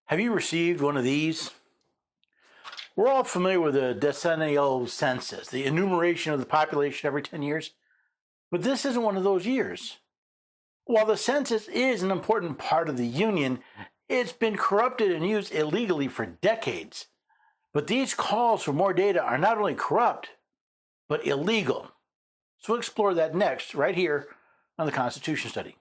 Have you received one of these? We're all familiar with the decennial census, the enumeration of the population every 10 years, but this isn't one of those years. While the census is an important part of the Union, it's been corrupted and used illegally for decades. But these calls for more data are not only corrupt, but illegal. So we'll explore that next, right here on the Constitution Study.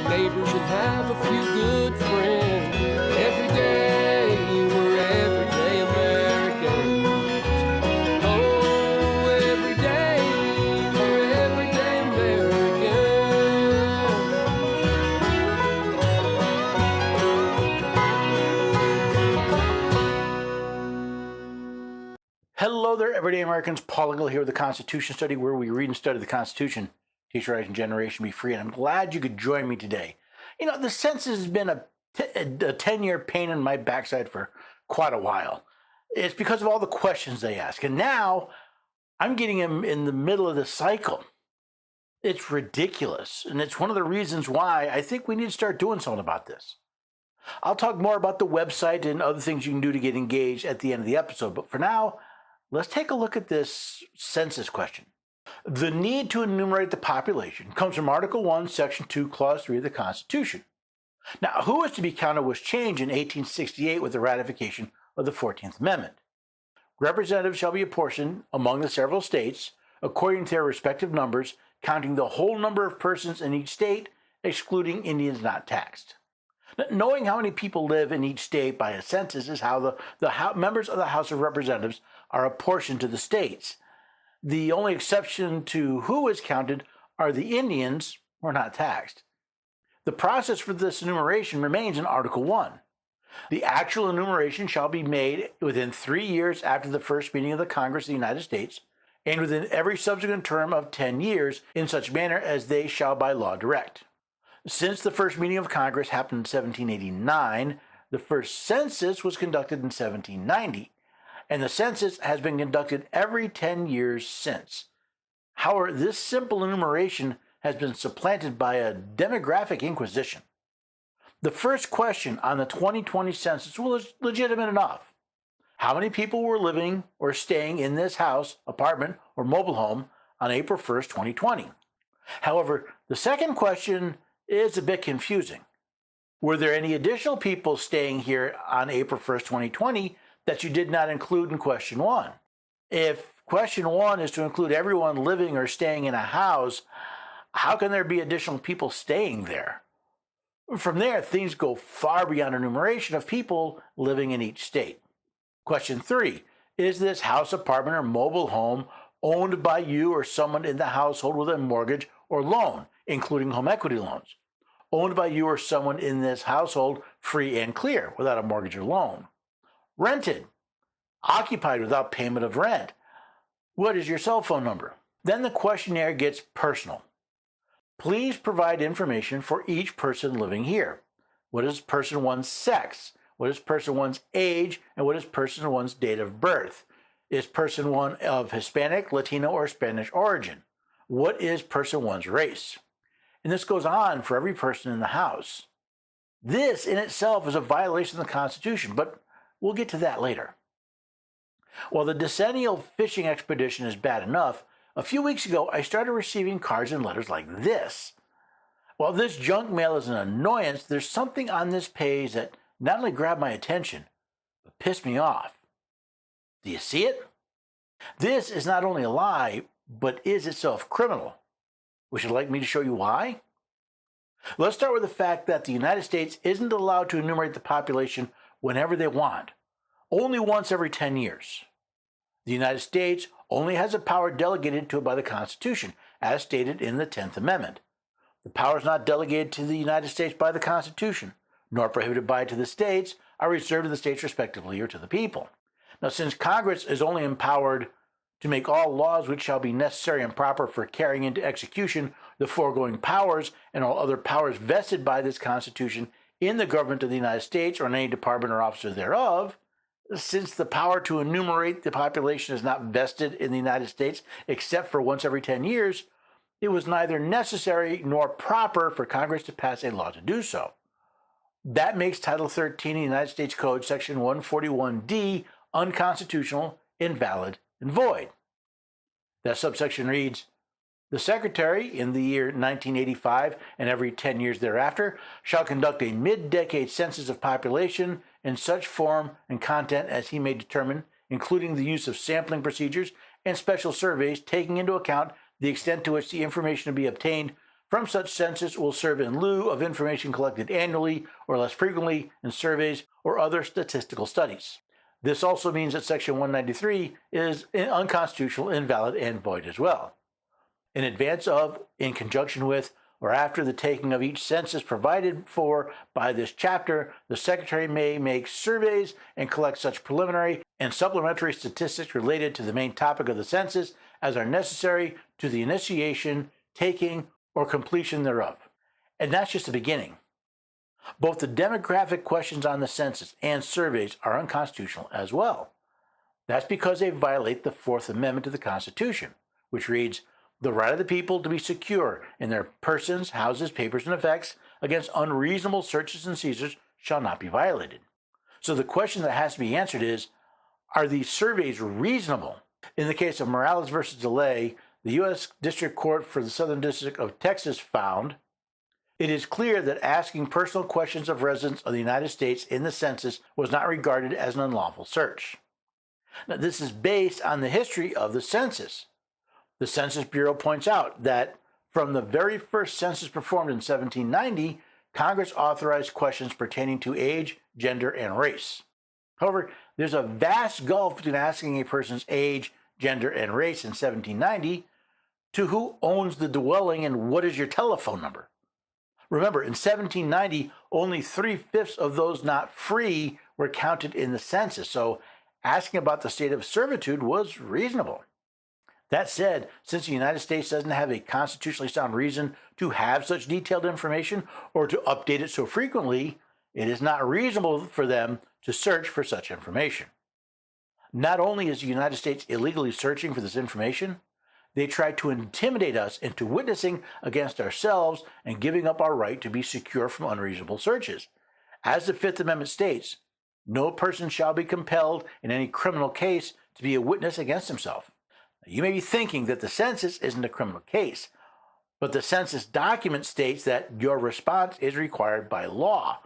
Neighbors and have a few good friends. Every day we're everyday Americans. Oh, every day we're everyday Americans. Hello there, everyday Americans. Paul Engel here with the Constitution Study, where we read and study the Constitution, teach, write, and generation be free. And I'm glad you could join me today. You know, the census has been a 10-year pain in my backside for quite a while. It's because of all the questions they ask. And now I'm getting them in the middle of the cycle. It's ridiculous. And it's one of the reasons why I think we need to start doing something about this. I'll talk more about the website and other things you can do to get engaged at the end of the episode. But for now, let's take a look at this census question. The need to enumerate the population comes from Article 1, Section 2, Clause 3 of the Constitution. Now, who is to be counted was changed in 1868 with the ratification of the 14th Amendment. Representatives shall be apportioned among the several states according to their respective numbers, counting the whole number of persons in each state, excluding Indians not taxed. Now, knowing how many people live in each state by a census is how the members of the House of Representatives are apportioned to the states. The only exception to who is counted are the Indians who are not taxed. The process for this enumeration remains in Article 1. The actual enumeration shall be made within 3 years after the first meeting of the Congress of the United States, and within every subsequent term of 10 years in such manner as they shall by law direct. Since the first meeting of Congress happened in 1789, the first census was conducted in 1790. And the census has been conducted every 10 years since. However, this simple enumeration has been supplanted by a demographic inquisition. The first question on the 2020 census was legitimate enough. How many people were living or staying in this house, apartment, or mobile home on April 1st, 2020? However, the second question is a bit confusing. Were there any additional people staying here on April 1st, 2020 that you did not include in question 1? If question 1 is to include everyone living or staying in a house, how can there be additional people staying there? From there, things go far beyond enumeration of people living in each state. Question 3, is this house, apartment, or mobile home owned by you or someone in the household with a mortgage or loan, including home equity loans? Owned by you or someone in this household free and clear without a mortgage or loan? Rented, occupied without payment of rent. What is your cell phone number? Then the questionnaire gets personal. Please provide information for each person living here. What is person 1's sex? What is person 1's age? And what is person 1's date of birth? Is person 1 of Hispanic, Latino, or Spanish origin? What is person 1's race? And this goes on for every person in the house. This in itself is a violation of the Constitution, but we'll get to that later. While the decennial fishing expedition is bad enough, a few weeks ago I started receiving cards and letters like this. While this junk mail is an annoyance, there's something on this page that not only grabbed my attention, but pissed me off. Do you see it? This is not only a lie, but is itself criminal. Would you like me to show you why? Let's start with the fact that the United States isn't allowed to enumerate the population whenever they want, only once every 10 years. The United States only has a power delegated to it by the Constitution, as stated in the 10th Amendment. The powers not delegated to the United States by the Constitution, nor prohibited by it to the states, are reserved to the states respectively or to the people. Now, since Congress is only empowered to make all laws which shall be necessary and proper for carrying into execution the foregoing powers and all other powers vested by this Constitution in the government of the United States or in any department or officer thereof, Since the power to enumerate the population is not vested in the United States except for once every 10 years, it was neither necessary nor proper for Congress to pass a law to do so. That makes Title 13 of the United States Code, Section 141D, unconstitutional, invalid, and void. That subsection reads, "The Secretary, in the year 1985 and every 10 years thereafter, shall conduct a mid-decade census of population in such form and content as he may determine, including the use of sampling procedures and special surveys, taking into account the extent to which the information to be obtained from such census will serve in lieu of information collected annually or less frequently in surveys or other statistical studies." This also means that Section 193 is unconstitutional, invalid, and void as well. In advance of, in conjunction with, or after the taking of each census provided for by this chapter, the Secretary may make surveys and collect such preliminary and supplementary statistics related to the main topic of the census as are necessary to the initiation, taking, or completion thereof. And that's just the beginning. Both the demographic questions on the census and surveys are unconstitutional as well. That's because they violate the Fourth Amendment to the Constitution, which reads, "The right of the people to be secure in their persons, houses, papers, and effects against unreasonable searches and seizures shall not be violated." So the question that has to be answered is, are these surveys reasonable? In the case of Morales versus DeLay, the U.S. District Court for the Southern District of Texas found, "It is clear that asking personal questions of residents of the United States in the census was not regarded as an unlawful search." Now, this is based on the history of the census. The Census Bureau points out that from the very first census performed in 1790, Congress authorized questions pertaining to age, gender, and race. However, there's a vast gulf between asking a person's age, gender, and race in 1790 to who owns the dwelling and what is your telephone number. Remember, in 1790, only 3/5 of those not free were counted in the census, so asking about the state of servitude was reasonable. That said, since the United States doesn't have a constitutionally sound reason to have such detailed information or to update it so frequently, it is not reasonable for them to search for such information. Not only is the United States illegally searching for this information, they try to intimidate us into witnessing against ourselves and giving up our right to be secure from unreasonable searches. As the Fifth Amendment states, no person shall be compelled in any criminal case to be a witness against himself. You may be thinking that the census isn't a criminal case, but the census document states that your response is required by law,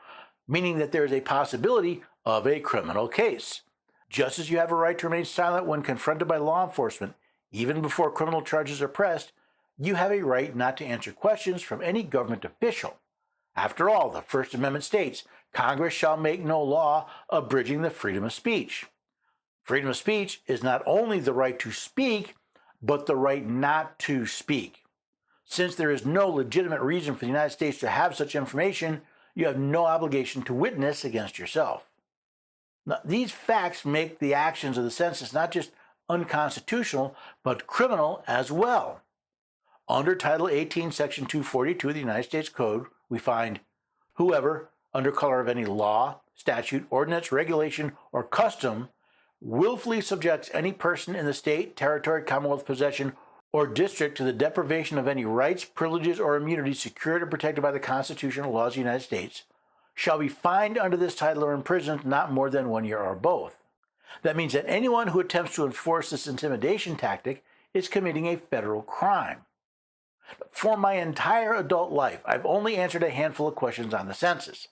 meaning that there is a possibility of a criminal case. Just as you have a right to remain silent when confronted by law enforcement, even before criminal charges are pressed, you have a right not to answer questions from any government official. After all, the First Amendment states, "Congress shall make no law abridging the freedom of speech." Freedom of speech is not only the right to speak, but the right not to speak. Since there is no legitimate reason for the United States to have such information, you have no obligation to witness against yourself. Now, these facts make the actions of the census not just unconstitutional, but criminal as well. Under Title 18, Section 242 of the United States Code, we find, "Whoever, under color of any law, statute, ordinance, regulation, or custom, willfully subjects any person in the state, territory, commonwealth, possession, or district to the deprivation of any rights, privileges, or immunities secured or protected by the Constitution or laws of the United States, shall be fined under this title or imprisoned not more than 1 year or both." That means that anyone who attempts to enforce this intimidation tactic is committing a federal crime. For my entire adult life, I've only answered a handful of questions on the census: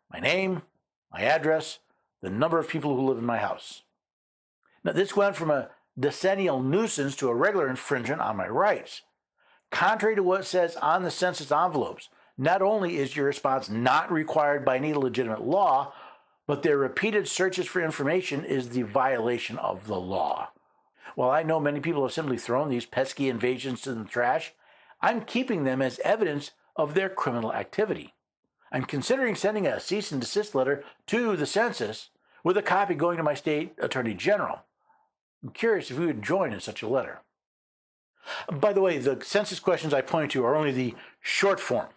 my name, my address, the number of people who live in my house. Now, this went from a decennial nuisance to a regular infringement on my rights. Contrary to what says on the census envelopes, not only is your response not required by any legitimate law, but their repeated searches for information is the violation of the law. While I know many people have simply thrown these pesky invasions to the trash, I'm keeping them as evidence of their criminal activity. I'm considering sending a cease and desist letter to the census with a copy going to my state attorney general. I'm curious if you would join in such a letter. By the way, the census questions I pointed to are only the short form.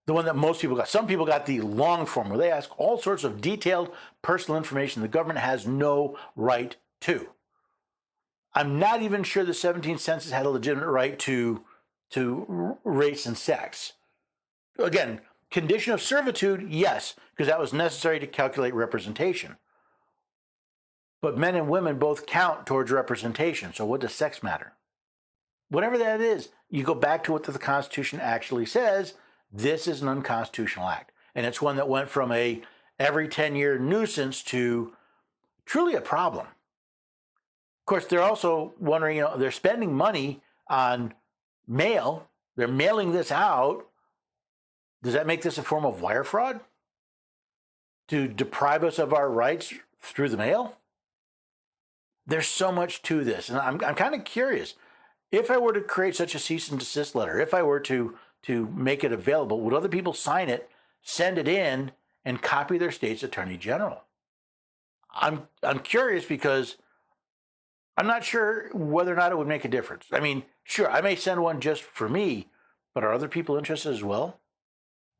The one that most people got. Some people got the long form where they ask all sorts of detailed personal information the government has no right to. I'm not even sure the 17th census had a legitimate right to race and sex. Again, condition of servitude, yes, because that was necessary to calculate representation. But men and women both count towards representation, so what does sex matter? Whatever that is, you go back to what the Constitution actually says. This is an unconstitutional act. And it's one that went from a every 10-year nuisance to truly a problem. Of course, they're also wondering, they're spending money on mail. They're mailing this out. Does that make this a form of wire fraud? To deprive us of our rights through the mail? There's so much to this. And I'm kind of curious. If I were to create such a cease and desist letter, if I were to make it available, would other people sign it, send it in, and copy their state's attorney general? I'm curious because I'm not sure whether or not it would make a difference. I mean, sure, I may send one just for me, but are other people interested as well?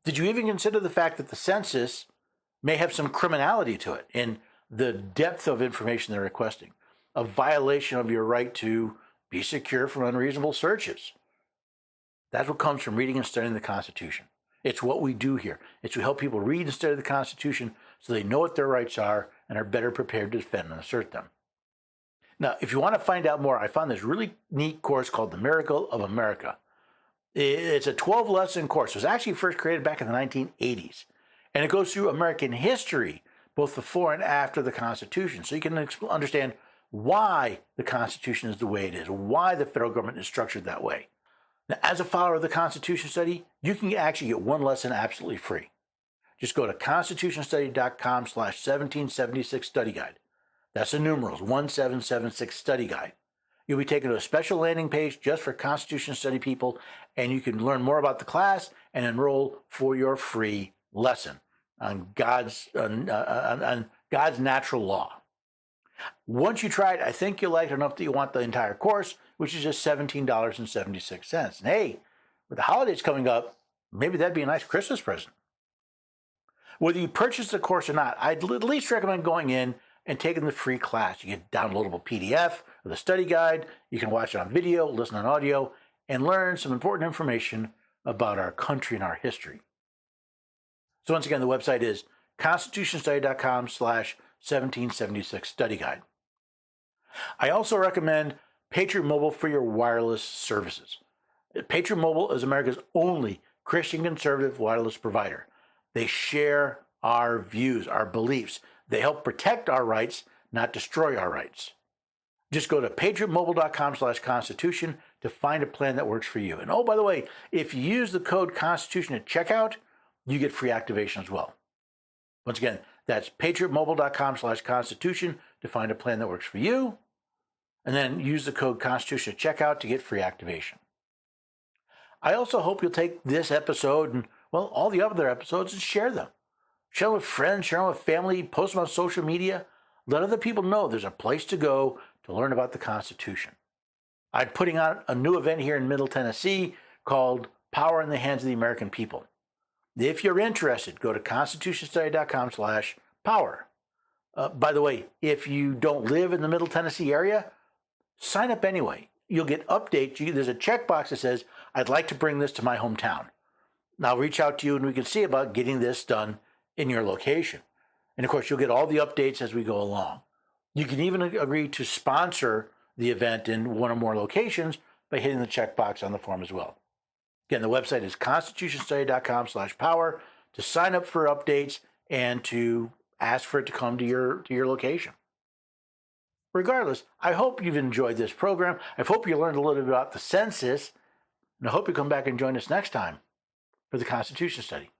Did you even consider the fact that the census may have some criminality to it in the depth of information they're requesting, a violation of your right to be secure from unreasonable searches? That's what comes from reading and studying the Constitution. It's what we do here. It's to help people read and study the Constitution so they know what their rights are and are better prepared to defend and assert them. Now, if you want to find out more, I found this really neat course called The Miracle of America. It's a 12-lesson course. It was actually first created back in the 1980s. And it goes through American history, both before and after the Constitution, so you can understand why the Constitution is the way it is, why the federal government is structured that way. Now, as a follower of the Constitution study, you can actually get one lesson absolutely free. Just go to constitutionstudy.com/1776 study guide. That's the numerals, 1776 study guide. You'll be taken to a special landing page just for Constitution study people, and you can learn more about the class and enroll for your free lesson on God's natural law. Once you try it, I think you'll like it enough that you want the entire course, which is just $17.76. And hey, with the holidays coming up, maybe that'd be a nice Christmas present. Whether you purchase the course or not, I'd at least recommend going in and taking the free class. You get a downloadable PDF of the study guide. You can watch it on video, listen on audio, and learn some important information about our country and our history. So once again, the website is constitutionstudy.com/1776 study guide. I also recommend Patriot Mobile for your wireless services. Patriot Mobile is America's only Christian conservative wireless provider. They share our views, our beliefs. They help protect our rights, not destroy our rights. Just go to patriotmobile.com/constitution to find a plan that works for you. And oh, by the way, if you use the code Constitution at checkout, you get free activation as well. Once again, that's patriotmobile.com/constitution to find a plan that works for you. And then use the code Constitution at checkout to get free activation. I also hope you'll take this episode and, well, all the other episodes and share them. Share them with friends, share them with family, post them on social media. Let other people know there's a place to go to learn about the Constitution. I'm putting on a new event here in Middle Tennessee called Power in the Hands of the American People. If you're interested, go to constitutionstudy.com/power. By the way, if you don't live in the Middle Tennessee area, sign up anyway. You'll get updates. There's a checkbox that says, I'd like to bring this to my hometown. And I'll reach out to you and we can see about getting this done in your location. And of course, you'll get all the updates as we go along. You can even agree to sponsor the event in one or more locations by hitting the checkbox on the form as well. Again, the website is constitutionstudy.com/power to sign up for updates and to ask for it to come to your location. Regardless, I hope you've enjoyed this program. I hope you learned a little bit about the census, and I hope you come back and join us next time for the Constitution Study.